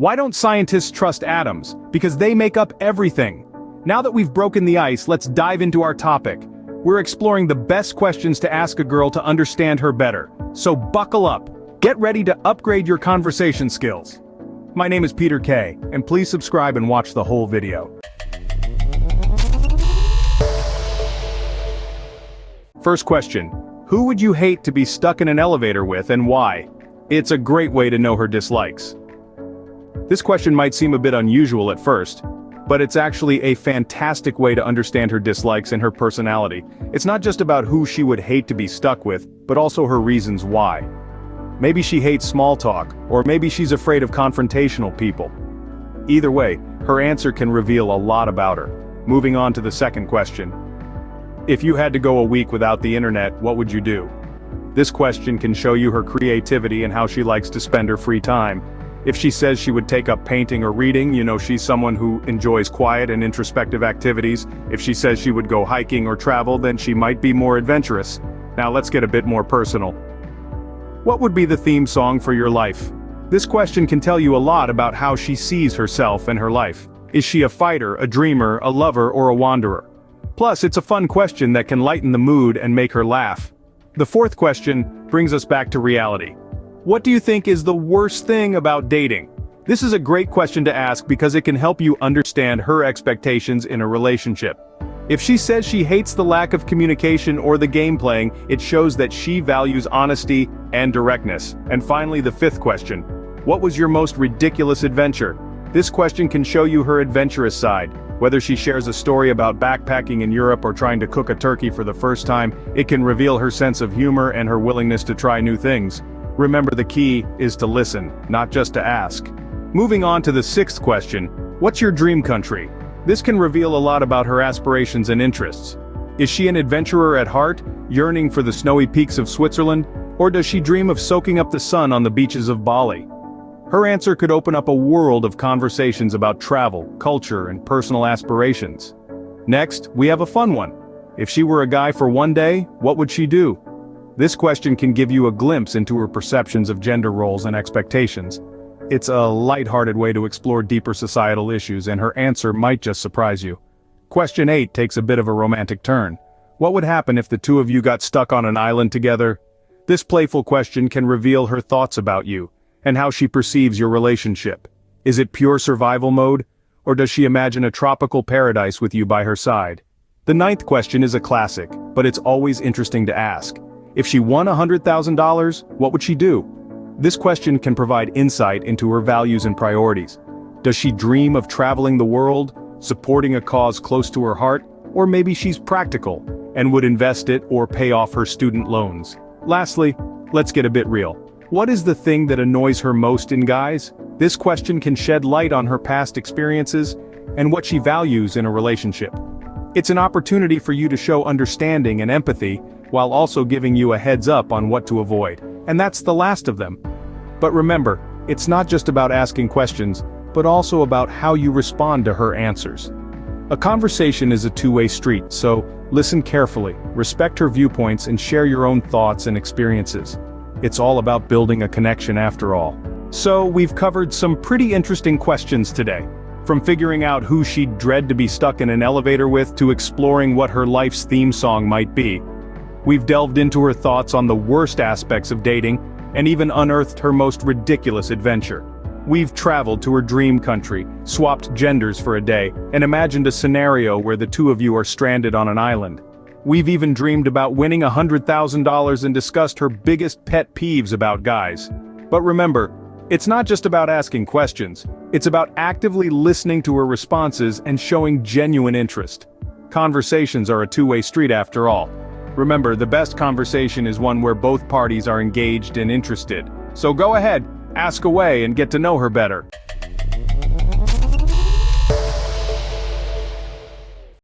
Why don't scientists trust atoms? Because they make up everything. Now that we've broken the ice, let's dive into our topic. We're exploring the best questions to ask a girl to understand her better. So buckle up. Get ready to upgrade your conversation skills. My name is Peter K, and please subscribe and watch the whole video. First question. Who would you hate to be stuck in an elevator with and why? It's a great way to know her dislikes. This question might seem a bit unusual at first, but it's actually a fantastic way to understand her dislikes and her personality. It's not just about who she would hate to be stuck with, but also her reasons why. Maybe she hates small talk, or maybe she's afraid of confrontational people. Either way, her answer can reveal a lot about her. Moving on to the second question. If you had to go a week without the internet, what would you do? This question can show you her creativity and how she likes to spend her free time. If she says she would take up painting or reading, you know she's someone who enjoys quiet and introspective activities. If she says she would go hiking or travel, then she might be more adventurous. Now let's get a bit more personal. What would be the theme song for your life? This question can tell you a lot about how she sees herself and her life. Is she a fighter, a dreamer, a lover, or a wanderer? Plus, it's a fun question that can lighten the mood and make her laugh. The fourth question brings us back to reality. What do you think is the worst thing about dating? This is a great question to ask because it can help you understand her expectations in a relationship. If she says she hates the lack of communication or the game playing, it shows that she values honesty and directness. And finally, the fifth question. What was your most ridiculous adventure? This question can show you her adventurous side. Whether she shares a story about backpacking in Europe or trying to cook a turkey for the first time, it can reveal her sense of humor and her willingness to try new things. Remember, the key is to listen, not just to ask. Moving on to the sixth question. What's your dream country? This can reveal a lot about her aspirations and interests. Is she an adventurer at heart, yearning for the snowy peaks of Switzerland, or does she dream of soaking up the sun on the beaches of Bali? Her answer could open up a world of conversations about travel, culture, and personal aspirations. Next, we have a fun one. If she were a guy for one day, what would she do? This question can give you a glimpse into her perceptions of gender roles and expectations. It's a lighthearted way to explore deeper societal issues, and her answer might just surprise you. Question 8 takes a bit of a romantic turn. What would happen if the two of you got stuck on an island together? This playful question can reveal her thoughts about you, and how she perceives your relationship. Is it pure survival mode, or does she imagine a tropical paradise with you by her side? The ninth question is a classic, but it's always interesting to ask. If she won $100,000, what would she do? This question can provide insight into her values and priorities. Does she dream of traveling the world, supporting a cause close to her heart, or maybe she's practical and would invest it or pay off her student loans? Lastly, let's get a bit real. What is the thing that annoys her most in guys? This question can shed light on her past experiences and what she values in a relationship. It's an opportunity for you to show understanding and empathy, while also giving you a heads up on what to avoid. And that's the last of them. But remember, it's not just about asking questions, but also about how you respond to her answers. A conversation is a two-way street, so listen carefully, respect her viewpoints, and share your own thoughts and experiences. It's all about building a connection after all. So we've covered some pretty interesting questions today. From figuring out who she'd dread to be stuck in an elevator with to exploring what her life's theme song might be. We've delved into her thoughts on the worst aspects of dating, and even unearthed her most ridiculous adventure. We've traveled to her dream country, swapped genders for a day, and imagined a scenario where the two of you are stranded on an island. We've even dreamed about winning $100,000 and discussed her biggest pet peeves about guys. But remember, it's not just about asking questions, it's about actively listening to her responses and showing genuine interest. Conversations are a two-way street after all. Remember, the best conversation is one where both parties are engaged and interested. So go ahead, ask away and get to know her better.